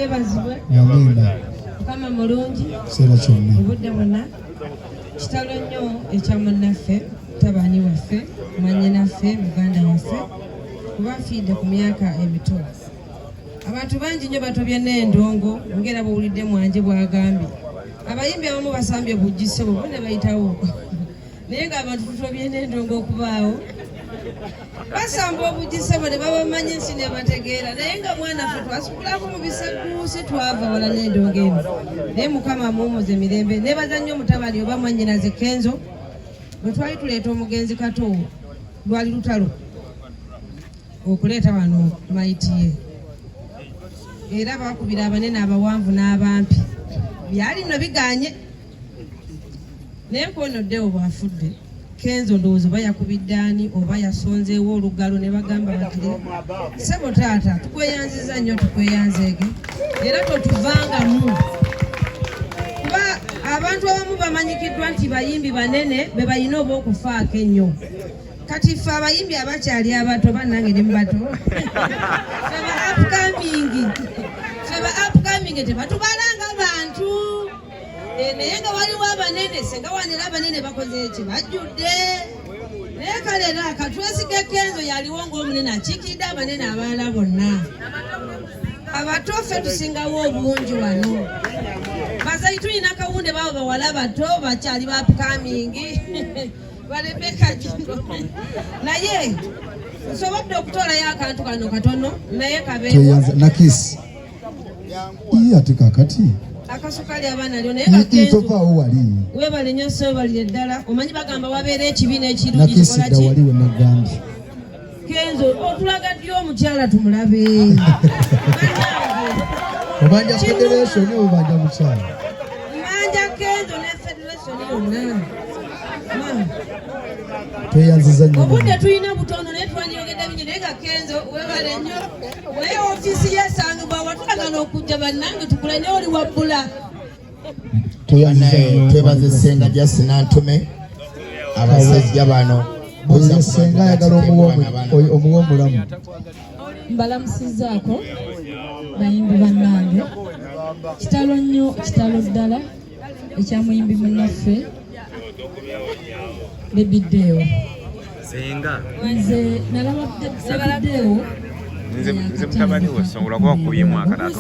yebazibwe. Mukama mulungi. Obudde bwonna. Kitalo nnyo ekya munnaffe, mutabani waffe, mwannyinaffe, muganda waffe, kuba afiidde ku myaka emito. Abantu bangi nnyo batobye n'endongo ngera bawulidde mwanje bw'agambye. Abayimbi abamu basambye bujjise bwo ne bayitawo. Naye ng'abantu tutobye n'endongo okubaawo. Basamba obujjise bwo ne babamanyi ensi ne bategeera. Naye nga mwana ffe twasukulako mu biseguusi twava wala n'endongo eno. Naye Mukama amuwummuze emirembe. Neebaza nnyo mutabani oba mwannyinaze Kenzo. Bwe twali tuleeta omugenzi Kato lwali lutalo okuleeta wano mayiti ye. Era bakubira abanene abawanvu n'abampi. Byali nno biganye. Naye nkonoddewo bw'afudde. Kenzo ndowooza oba yakubidde ani oba yasonzeewo olugalo ne bagamba bati ssebo taata tukweyanziza nnyo tukweyanzeege era totuvangamu. Kuba abantu abamu bamanyikiddwa nti bayimbi banene be balina oba okufaako ennyo. Kati ffe abayimbi abakyali abato bannange ne mubato feba upcoming tebatubalanga bantu. Naye nga waliwo abanene senga wanera abanene bakoze eki bajjudde. Naye kale era katwesige Kenzo yaliwo ng'omunene akiikidde abanene abalala bonna. Abato ffe tusingawo obungi wano. Bazaituni n'akawunde baabo bawala bato bakyali ba upcoming. Balebeka jingo. Naye nsobodde okutoolayo akantu kano katono naye kabeeko. Nakisi. Ate kakati. Akasukali abaana lyo naye nga Kenzo webale nnyo webalire ddala. Omanyi bagamba wabeera ekibiina ekirungi kikola ki? Kenzo otulaga ddi omukyala tumulabe. Obanja federation obanja mukyala. Manja Kenzo ne federation yonna. Tweyanziza nnyo. Obudde tulina butono naye twandiyogedde bingi naye nga Kenzo webale nnyo. Naye ofiisi yesangibwa watulaga n'okujja bannange tukula naye oli wabbula. Twebaze Ssenga Justin Nantume abasajja bano. Ssenga ayagala omuwa omulamu. Mbalamusizaako bayimbi bannange. Kitalo nnyo kitalo ddala ekyamuyimbi munnaffe Baby Deo. Ssenga. Nze nalaba Baby Deo. Nze mutabani we songola kwa kubyemu akalato.